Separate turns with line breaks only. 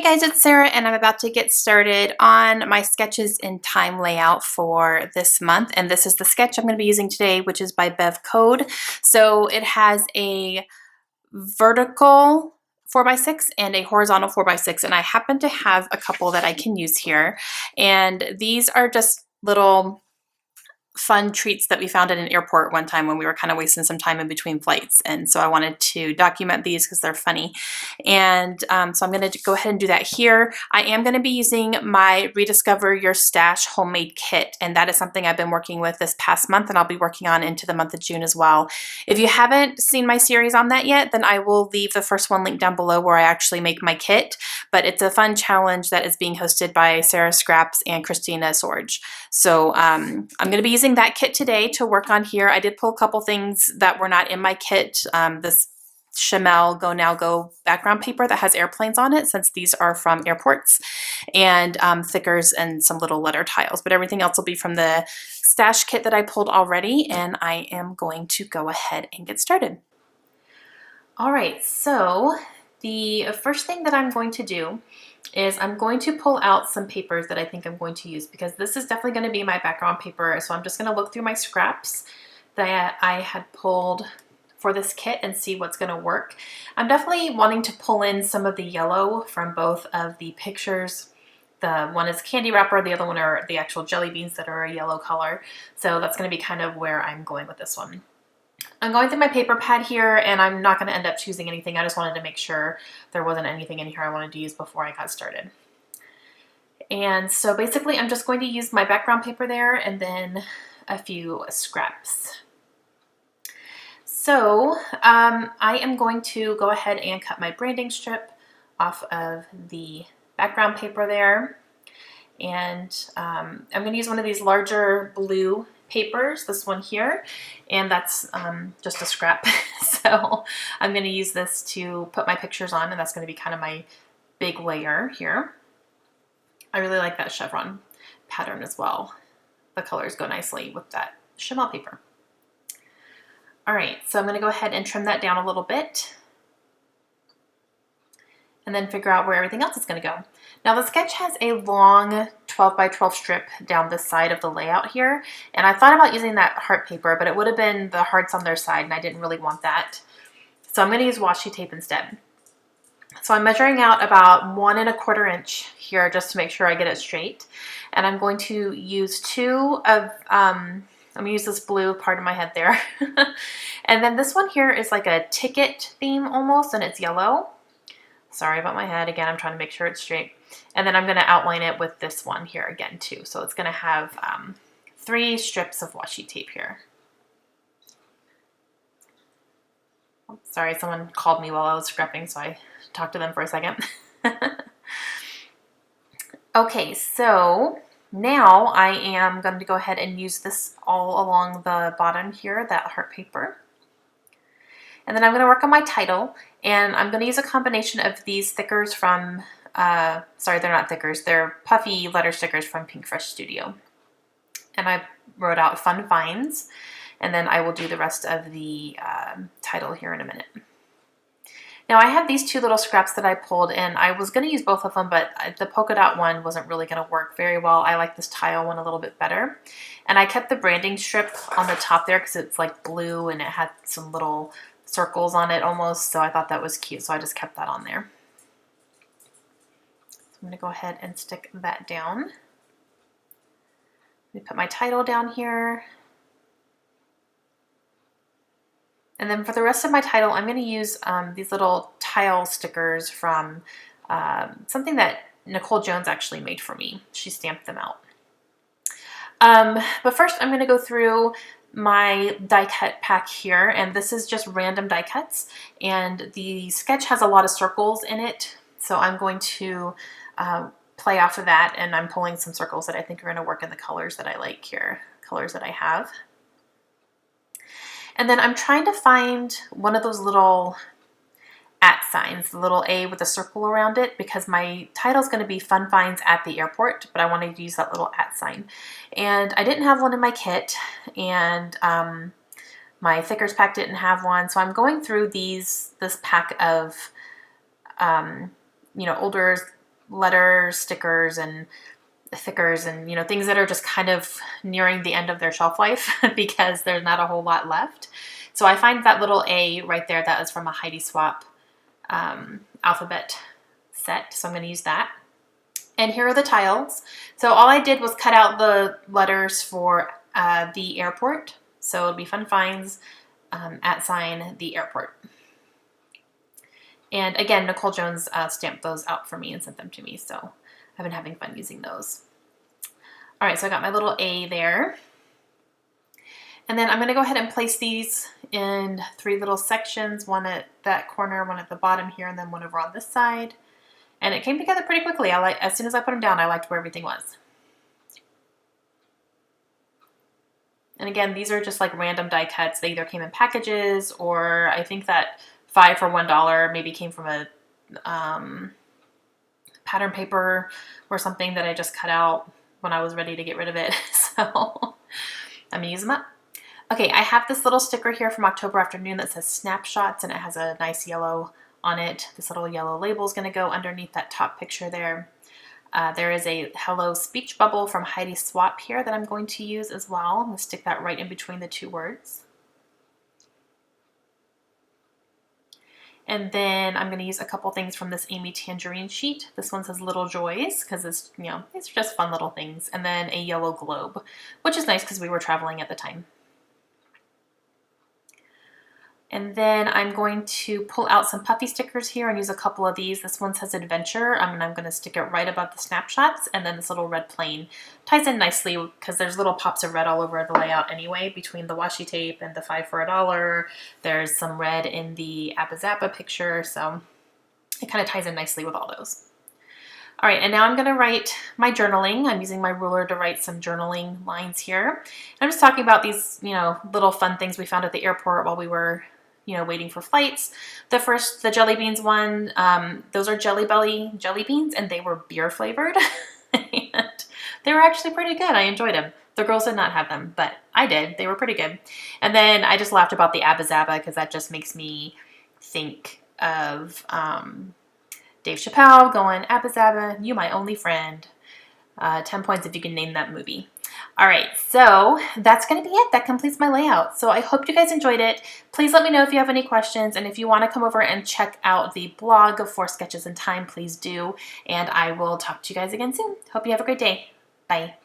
guys, it's Sarah and I'm about to get started on my sketches in Thyme layout for this month. And this is the sketch I'm going to be using today, which is by Bev Code. So it has a vertical 4x6 and a horizontal 4x6. And I happen to have a couple that I can use here. And these are just little fun treats that we found at an airport one time when we were kind of wasting some time in between flights. And so I wanted to document these because they're funny. And so I'm going to go ahead and do that here. I am going to be using my Rediscover Your Stash homemade kit. And that is something I've been working with this past month and I'll be working on into the month of June as well. If you haven't seen my series on that yet, then I will leave the first one linked down below where I actually make my kit. But it's a fun challenge that is being hosted by Sarah Scraps and Christina Sorge. So I'm going to be using that kit today to work on here. I did pull a couple things that were not in my kit. This Chamel Go Now Go background paper that has airplanes on it, since these are from airports, and thickers and some little letter tiles, but everything else will be from the stash kit that I pulled already, and I am going to go ahead and get started. All right, so the first thing that I'm going to do is I'm going to pull out some papers that I think I'm going to use, because this is definitely going to be my background paper. So I'm just going to look through my scraps that I had pulled for this kit and see what's going to work. I'm definitely wanting to pull in some of the yellow from both of the pictures. The one is candy wrapper, the other one are the actual jelly beans that are a yellow color. So that's going to be kind of where I'm going with this one. I'm going through my paper pad here and I'm not going to end up choosing anything. I just wanted to make sure there wasn't anything in here I wanted to use before I got started. And so basically I'm just going to use my background paper there and then a few scraps. So I am going to go ahead and cut my branding strip off of the background paper there. And I'm going to use one of these larger blue papers, this one here, and that's just a scrap. So I'm going to use this to put my pictures on, and that's going to be kind of my big layer here. I really like that chevron pattern as well. The colors go nicely with that Chamel paper. All right, so I'm going to go ahead and trim that down a little bit and then figure out where everything else is going to go. Now the sketch has a long 12 by 12 strip down the side of the layout here, and I thought about using that heart paper, but it would have been the hearts on their side and I didn't really want that. So I'm going to use washi tape instead. So I'm measuring out about 1 1/4 inch here just to make sure I get it straight. And I'm going to use I'm going to use this blue part of my head there. And then this one here is like a ticket theme almost, and it's yellow. Sorry about my head. Again, I'm trying to make sure it's straight. And then I'm going to outline it with this one here again too. So it's going to have 3 strips of washi tape here. Oh, sorry, someone called me while I was scrapping, so I talked to them for a second. Okay, so now I am going to go ahead and use this all along the bottom here, that heart paper. And then I'm going to work on my title, and I'm going to use a combination of these stickers from, sorry, they're not stickers, they're puffy letter stickers from Pink Fresh Studio. And I wrote out Fun Finds, and then I will do the rest of the title here in a minute. Now I have these 2 little scraps that I pulled, and I was going to use both of them, but the polka dot one wasn't really going to work very well. I like this tile one a little bit better. And I kept the branding strip on the top there because it's like blue and it had some little circles on it almost, so I thought that was cute, so I just kept that on there. So I'm going to go ahead and stick that down. Let me put my title down here. And then for the rest of my title, I'm going to use these little tile stickers from something that Nicole Jones actually made for me. She stamped them out. But first I'm going to go through my die cut pack here, and this is just random die cuts, and the sketch has a lot of circles in it, so I'm going to play off of that, and I'm pulling some circles that I think are going to work in the colors that I like here, colors that I have. And then I'm trying to find one of those little @ signs, the little A with a circle around it, because my title is going to be Fun Finds at the Airport, but I wanted to use that little @ sign. And I didn't have one in my kit, and my thickers pack didn't have one, so I'm going through this pack of older letter stickers and thickers and, you know, things that are just kind of nearing the end of their shelf life because there's not a whole lot left. So I find that little A right there, that is from a Heidi Swapp alphabet set. So I'm going to use that. And here are the tiles. So all I did was cut out the letters for the airport. So it'll be Fun Finds at sign the airport. And again, Nicole Jones stamped those out for me and sent them to me. So I've been having fun using those. All right, so I got my little A there. And then I'm going to go ahead and place these in 3 little sections, one at that corner, one at the bottom here, and then one over on this side. And it came together pretty quickly. As soon as I put them down, I liked where everything was. And again, these are just like random die cuts. They either came in packages, or I think that 5 for $1 maybe came from a pattern paper or something that I just cut out when I was ready to get rid of it. So I'm gonna use them up. Okay, I have this little sticker here from October Afternoon that says Snapshots, and it has a nice yellow on it. This little yellow label is gonna go underneath that top picture there. There is a Hello Speech Bubble from Heidi Swapp here that I'm going to use as well. I'm gonna stick that right in between the 2 words. And then I'm going to use a couple things from this Amy Tangerine sheet. This one says Little Joys because it's, you know, these are just fun little things. And then a yellow globe, which is nice because we were traveling at the time. And then I'm going to pull out some puffy stickers here and use a couple of these. This one says Adventure, and I'm going to stick it right above the snapshots, and then this little red plane ties in nicely because there's little pops of red all over the layout anyway between the washi tape and the 5 for $1. There's some red in the Appa Zappa picture, so it kind of ties in nicely with all those. All right, and now I'm going to write my journaling. I'm using my ruler to write some journaling lines here. And I'm just talking about these, you know, little fun things we found at the airport while we were, you know, waiting for flights. The jelly beans one, those are Jelly Belly jelly beans, and they were beer flavored. And they were actually pretty good. I enjoyed them. The girls did not have them, but I did. They were pretty good. And then I just laughed about the Abba Zaba because that just makes me think of Dave Chappelle going, Abba Zaba, you my only friend. 10 points if you can name that movie. All right, so that's going to be it. That completes my layout. So I hope you guys enjoyed it. Please let me know if you have any questions, and if you want to come over and check out the blog for Sketches in Thyme, please do, and I will talk to you guys again soon. Hope you have a great day. Bye.